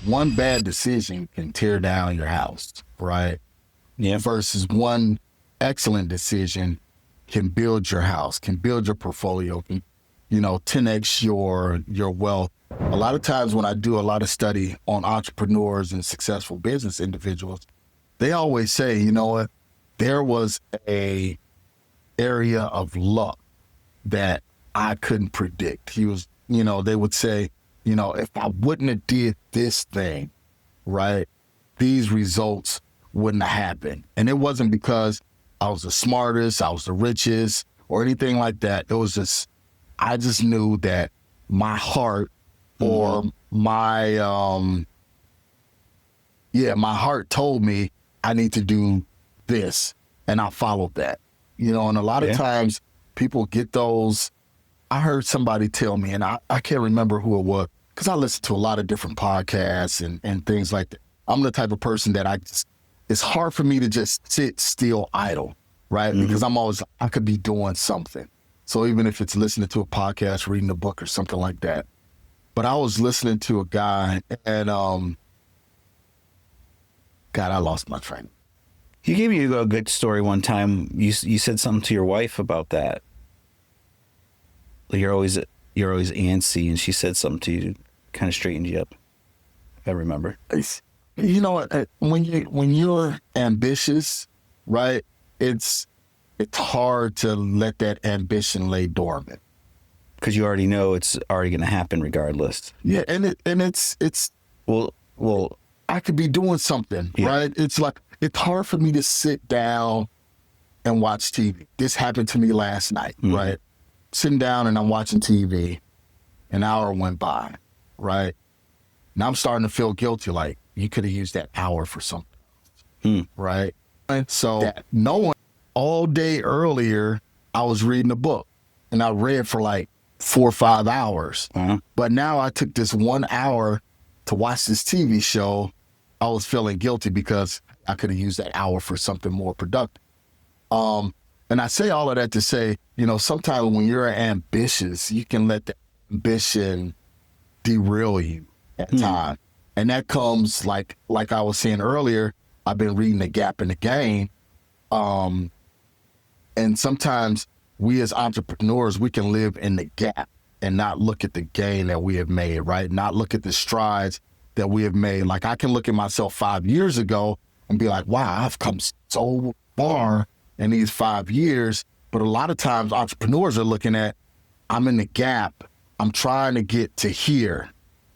one bad decision can tear down your house, right? Yeah. Versus one excellent decision can build your house, can build your portfolio, can, 10x your wealth. A lot of times when I do a lot of study on entrepreneurs and successful business individuals, they always say, you know what, there was a area of luck that I couldn't predict. They would say, if I wouldn't have did this thing, right, these results wouldn't have happened. And it wasn't because I was the smartest, I was the richest, or anything like that. It was just, I just knew that my heart or my heart told me I need to do this, and I followed that. And a lot of times people get those. I heard somebody tell me, and I can't remember who it was, because I listen to a lot of different podcasts and things like that. I'm the type of person that it's hard for me to just sit still idle, right? Because I could be doing something. So even if it's listening to a podcast, reading a book or something like that. But I was listening to a guy and, God, I lost my train. You gave me a good story one time. You said something to your wife about that. Like you're always antsy, and she said something to you, kind of straightened you up. I remember. You know what? When you're ambitious, right? It's hard to let that ambition lay dormant, because you already know it's already going to happen regardless. Yeah, and it's well, I could be doing something, right? It's like it's hard for me to sit down and watch TV. This happened to me last night, right? Sitting down and I'm watching TV, an hour went by, right? Now I'm starting to feel guilty, like you could have used that hour for something, right? And so knowing all day earlier, I was reading a book and I read for like 4 or 5 hours. But now I took this 1 hour to watch this TV show. I was feeling guilty because I could have used that hour for something more productive. And I say all of that to say, sometimes when you're ambitious, you can let the ambition derail you at times. And that comes like I was saying earlier, I've been reading The Gap and the Gain. And sometimes we as entrepreneurs, we can live in the gap and not look at the gain that we have made, right? Not look at the strides that we have made. Like I can look at myself 5 years ago and be like, wow, I've come so far in these 5 years. But a lot of times entrepreneurs are looking at, I'm in the gap. I'm trying to get to here,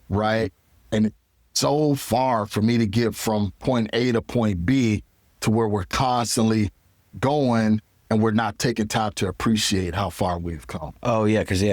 right? And it's so far for me to get from point A to point B to where we're constantly going and we're not taking time to appreciate how far we've come. Oh, yeah, because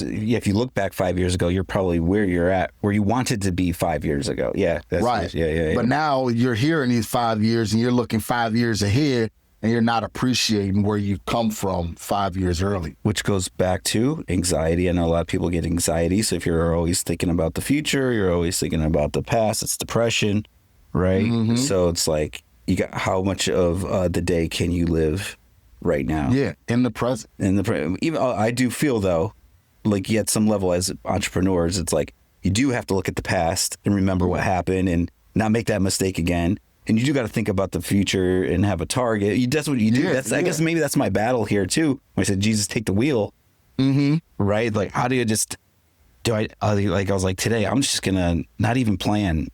if you look back 5 years ago, you're probably where you're at, where you wanted to be 5 years ago. Yeah. Right. Yeah. But now you're here in these 5 years and you're looking 5 years ahead and you're not appreciating where you've come from 5 years early. Which goes back to anxiety. I know a lot of people get anxiety. So if you're always thinking about the future, you're always thinking about the past, it's depression, right? So it's like, you got how much of the day can you live right now? Yeah, in the present. Even I do feel though, like at some level as entrepreneurs, it's like you do have to look at the past and remember what happened and not make that mistake again. And you do got to think about the future and have a target. That's what you do. I guess maybe that's my battle here too. When I said, Jesus, take the wheel. Right? Like, how do you just I was like, today, I'm just going to not even plan